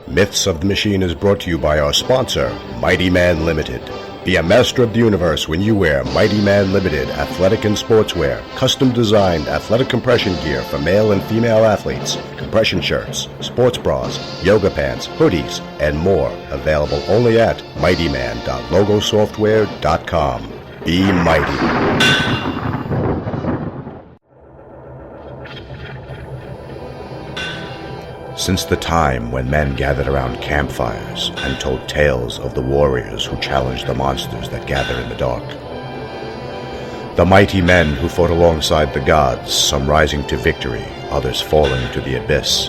Myths of the Machine is brought to you by our sponsor, Mighty Man Limited. Be a master of the universe when you wear Mighty Man Limited athletic and sportswear, custom-designed athletic compression gear for male and female athletes, compression shirts, sports bras, yoga pants, hoodies, and more. Available only at mightyman.logosoftware.com. Be mighty. Since the time when men gathered around campfires and told tales of the warriors who challenged the monsters that gather in the dark. The mighty men who fought alongside the gods, some rising to victory, others falling to the abyss.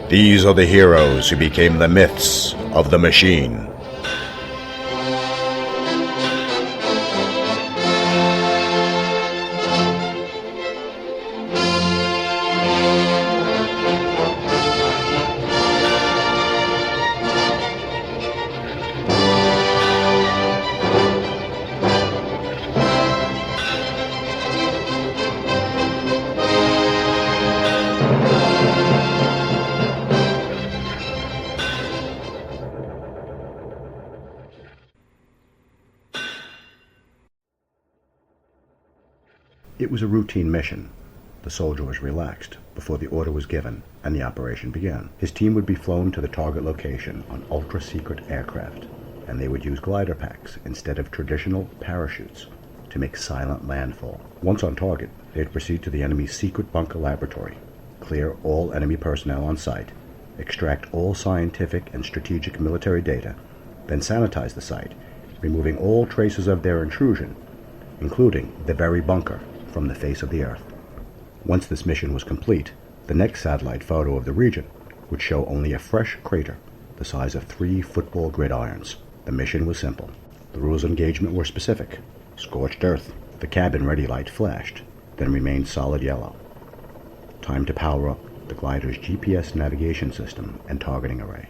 These are the heroes who became the myths of the machine. It was a routine mission. The soldier was relaxed before the order was given and the operation began. His team would be flown to the target location on ultra-secret aircraft, and they would use glider packs instead of traditional parachutes to make silent landfall. Once on target, they'd proceed to the enemy's secret bunker laboratory, clear all enemy personnel on site, extract all scientific and strategic military data, then sanitize the site, removing all traces of their intrusion, including the very bunker, from the face of the Earth. Once this mission was complete, the next satellite photo of the region would show only a fresh crater the size of 3 football gridirons. The mission was simple. The rules of engagement were specific. Scorched earth. The cabin ready light flashed, then remained solid yellow. Time to power up the glider's GPS navigation system and targeting array.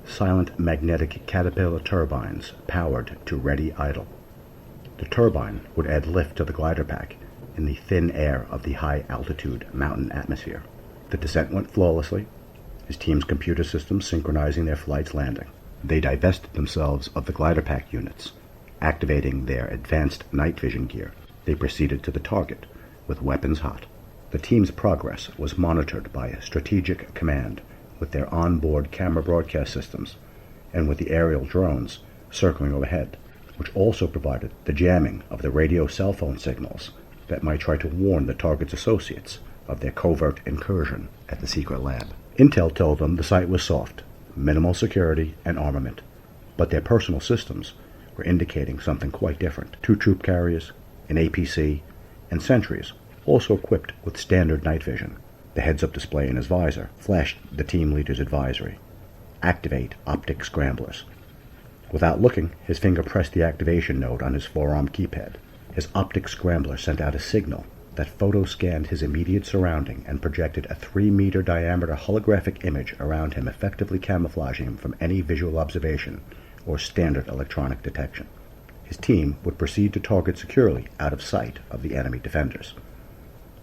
Silent magnetic caterpillar turbines powered to ready idle. The turbine would add lift to the glider pack in the thin air of the high-altitude mountain atmosphere. The descent went flawlessly, his team's computer systems synchronizing their flight's landing. They divested themselves of the glider pack units, activating their advanced night vision gear. They proceeded to the target, with weapons hot. The team's progress was monitored by a strategic command with their onboard camera broadcast systems and with the aerial drones circling overhead, which also provided the jamming of the radio cell phone signals that might try to warn the target's associates of their covert incursion at the secret lab. Intel told them the site was soft, minimal security and armament, but their personal systems were indicating something quite different. 2 troop carriers, an APC, and sentries, also equipped with standard night vision. The heads-up display in his visor flashed the team leader's advisory. Activate optic scramblers. Without looking, his finger pressed the activation node on his forearm keypad. His optic scrambler sent out a signal that photo-scanned his immediate surrounding and projected a 3-meter diameter holographic image around him, effectively camouflaging him from any visual observation or standard electronic detection. His team would proceed to target securely out of sight of the enemy defenders.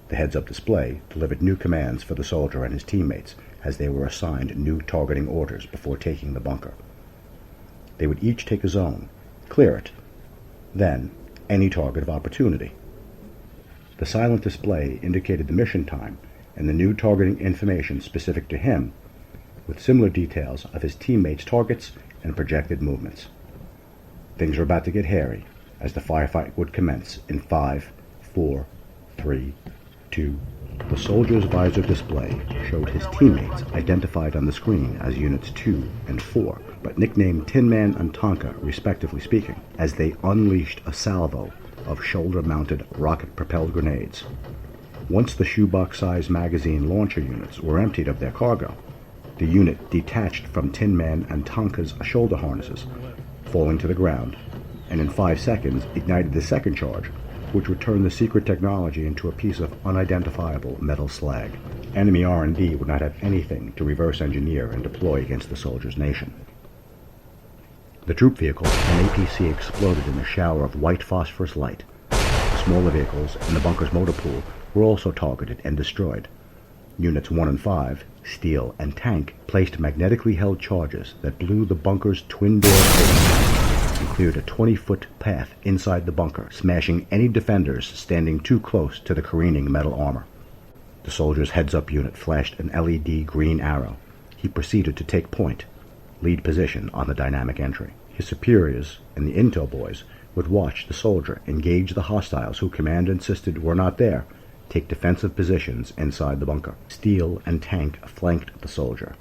The heads-up display delivered new commands for the soldier and his teammates as they were assigned new targeting orders before taking the bunker. They would each take a zone, clear it, then any target of opportunity. The silent display indicated the mission time and the new targeting information specific to him, with similar details of his teammates' targets and projected movements. Things were about to get hairy as the firefight would commence in 5, 4, 3, 2. The soldier's visor display showed his teammates identified on the screen as Units 2 and 4, but nicknamed Tin Man and Tonka, respectively speaking, as they unleashed a salvo of shoulder-mounted rocket-propelled grenades. Once the shoebox-sized magazine launcher units were emptied of their cargo, the unit detached from Tin Man and Tonka's shoulder harnesses, falling to the ground, and in 5 seconds ignited the second charge, which would turn the secret technology into a piece of unidentifiable metal slag. Enemy R&D would not have anything to reverse engineer and deploy against the soldier's nation. The troop vehicle and APC exploded in a shower of white phosphorus light. The smaller vehicles and the bunker's motor pool were also targeted and destroyed. Units 1 and 5, Steel and Tank, placed magnetically held charges that blew the bunker's twin doors open and cleared a 20-foot path inside the bunker, smashing any defenders standing too close to the careening metal armor. The soldier's heads-up unit flashed an LED green arrow. He proceeded to take point, lead position on the dynamic entry. His superiors and the intel boys would watch the soldier engage the hostiles who Command insisted were not there, take defensive positions inside the bunker. Steel and Tank flanked the soldier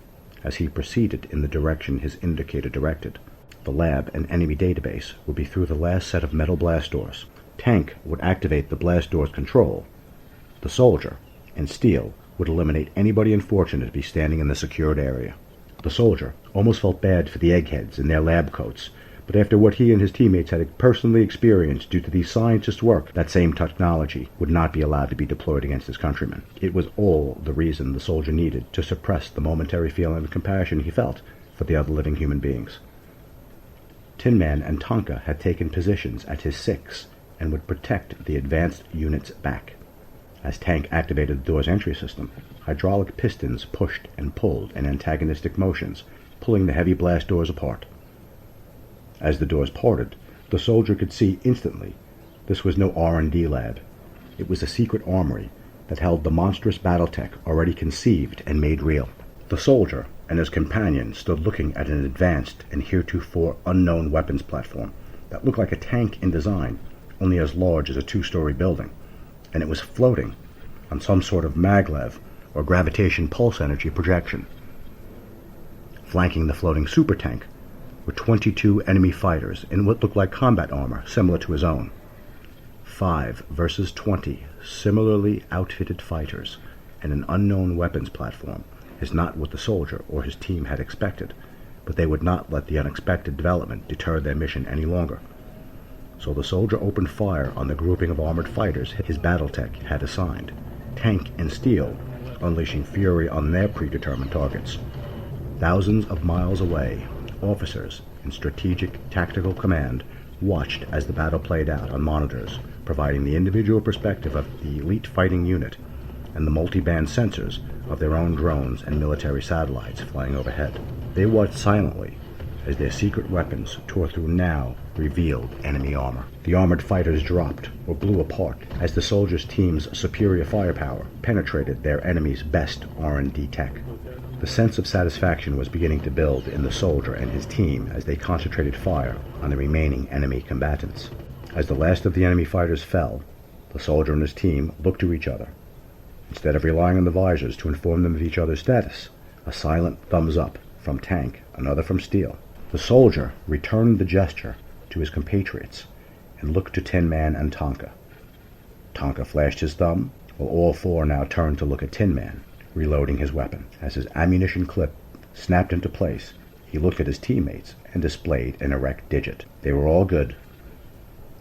as he proceeded in the direction his indicator directed. The lab and enemy database would be through the last set of metal blast doors. Tank would activate the blast door's control. The soldier and Steel would eliminate anybody unfortunate to be standing in the secured area. The soldier almost felt bad for the eggheads in their lab coats, but after what he and his teammates had personally experienced due to these scientists' work, that same technology would not be allowed to be deployed against his countrymen. It was all the reason the soldier needed to suppress the momentary feeling of compassion he felt for the other living human beings. Tin Man and Tonka had taken positions at his 6 and would protect the advanced unit's back. As Tank activated the door's entry system, hydraulic pistons pushed and pulled in antagonistic motions, pulling the heavy blast doors apart. As the doors parted, the soldier could see instantly this was no R&D lab. It was a secret armory that held the monstrous battletech already conceived and made real. The soldier and his companion stood looking at an advanced and heretofore unknown weapons platform that looked like a tank in design, only as large as a 2-story building, and it was floating on some sort of maglev or gravitation pulse energy projection. Flanking the floating super tank were 22 enemy fighters in what looked like combat armor similar to his own. 5 versus 20 similarly outfitted fighters and an unknown weapons platform is not what the soldier or his team had expected, but they would not let the unexpected development deter their mission any longer. So the soldier opened fire on the grouping of armored fighters his battletech had assigned, Tank and Steel unleashing fury on their predetermined targets. Thousands of miles away, officers in Strategic Tactical Command watched as the battle played out on monitors, providing the individual perspective of the elite fighting unit and the multi-band sensors of their own drones and military satellites flying overhead. They watched silently as their secret weapons tore through now revealed enemy armor. The armored fighters dropped or blew apart as the soldiers' team's superior firepower penetrated their enemy's best R&D tech. The sense of satisfaction was beginning to build in the soldier and his team as they concentrated fire on the remaining enemy combatants. As the last of the enemy fighters fell, the soldier and his team looked to each other. Instead of relying on the visors to inform them of each other's status, a silent thumbs up from Tank, another from Steel. The soldier returned the gesture to his compatriots and looked to Tin Man and Tonka. Tonka flashed his thumb, while all 4 now turned to look at Tin Man, reloading his weapon. As his ammunition clip snapped into place, he looked at his teammates and displayed an erect digit. They were all good.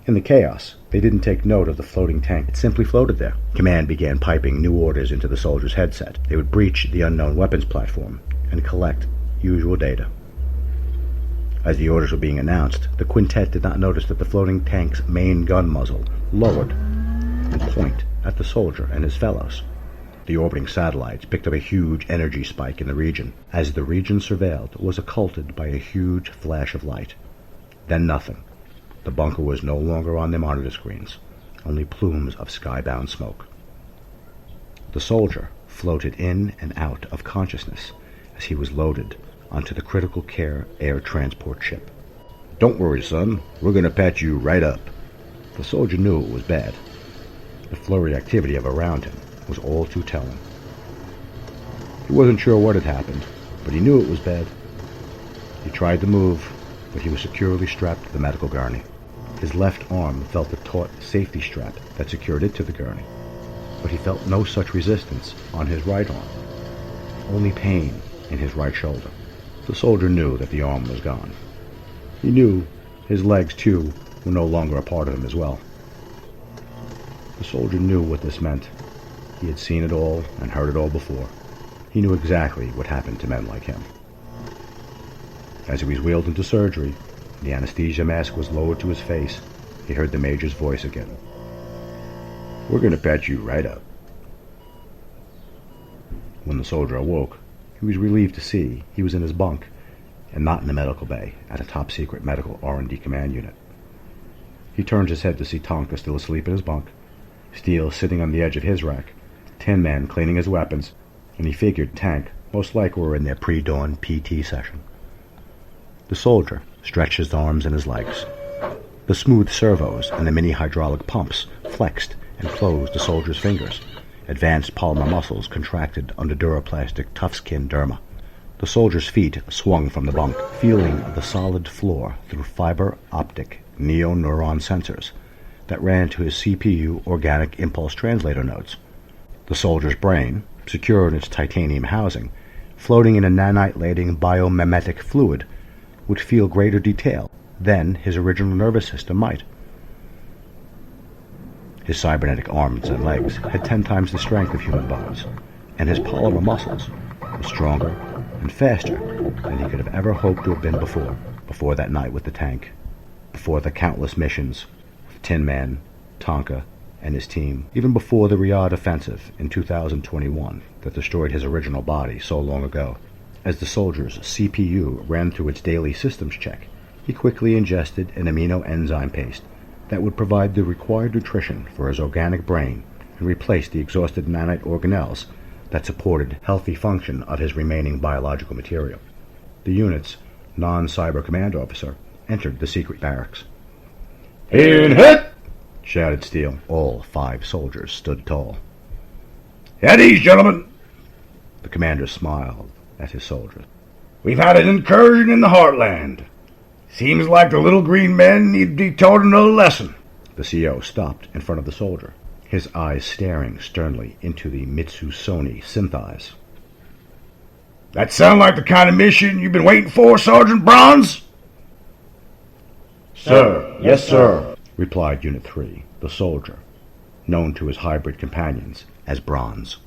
In the chaos, they didn't take note of the floating tank. It simply floated there. Command began piping new orders into the soldier's headset. They would breach the unknown weapons platform and collect usual data. As the orders were being announced, the quintet did not notice that the floating tank's main gun muzzle lowered and point at the soldier and his fellows. The orbiting satellites picked up a huge energy spike in the region. As the region surveilled was occulted by a huge flash of light. Then nothing. The bunker was no longer on their monitor screens, only plumes of skybound smoke. The soldier floated in and out of consciousness as he was loaded onto the critical care air transport ship. "Don't worry, son. We're going to patch you right up." The soldier knew it was bad. The flurry activity of around him was all too telling. He wasn't sure what had happened, but he knew it was bad. He tried to move, but he was securely strapped to the medical gurney. His left arm felt the taut safety strap that secured it to the gurney, but he felt no such resistance on his right arm, only pain in his right shoulder. The soldier knew that the arm was gone. He knew his legs, too, were no longer a part of him as well. The soldier knew what this meant. He had seen it all and heard it all before. He knew exactly what happened to men like him. As he was wheeled into surgery, the anesthesia mask was lowered to his face. He heard the major's voice again. "We're going to patch you right up." When the soldier awoke, he was relieved to see he was in his bunk and not in the medical bay at a top-secret medical R&D command unit. He turned his head to see Tonka still asleep in his bunk, Steele sitting on the edge of his rack, Tin Man cleaning his weapons, and he figured Tank most likely were in their pre-dawn PT session. The soldier stretched his arms and his legs. The smooth servos and the mini hydraulic pumps flexed and closed the soldier's fingers. Advanced polymer muscles contracted under duraplastic tough-skin derma. The soldier's feet swung from the bunk, feeling the solid floor through fiber-optic neo-neuron sensors that ran to his CPU organic impulse translator nodes. The soldier's brain, secure in its titanium housing, floating in a nanite-laden biomimetic fluid, would feel greater detail than his original nervous system might. His cybernetic arms and legs had 10 times the strength of human bones, and his polymer muscles were stronger and faster than he could have ever hoped to have been before that night with the tank, before the countless missions of Tin Man, Tonka, and his team, even before the Riyadh offensive in 2021 that destroyed his original body so long ago. As the soldier's CPU ran through its daily systems check, he quickly ingested an amino enzyme paste that would provide the required nutrition for his organic brain and replace the exhausted nanite organelles that supported healthy function of his remaining biological material. The unit's non-cyber command officer entered the secret barracks. "In hit!" shouted Steele. All 5 soldiers stood tall. "At ease, gentlemen." The commander smiled at his soldiers. "We've had an incursion in the heartland. Seems like the little green men need to be taught another lesson." The CO stopped in front of the soldier, his eyes staring sternly into the Mitsusoni synth eyes. "That sound like the kind of mission you've been waiting for, Sergeant Bronze?" "Sir, yes, sir," replied Unit 3, the soldier, known to his hybrid companions as Bronze.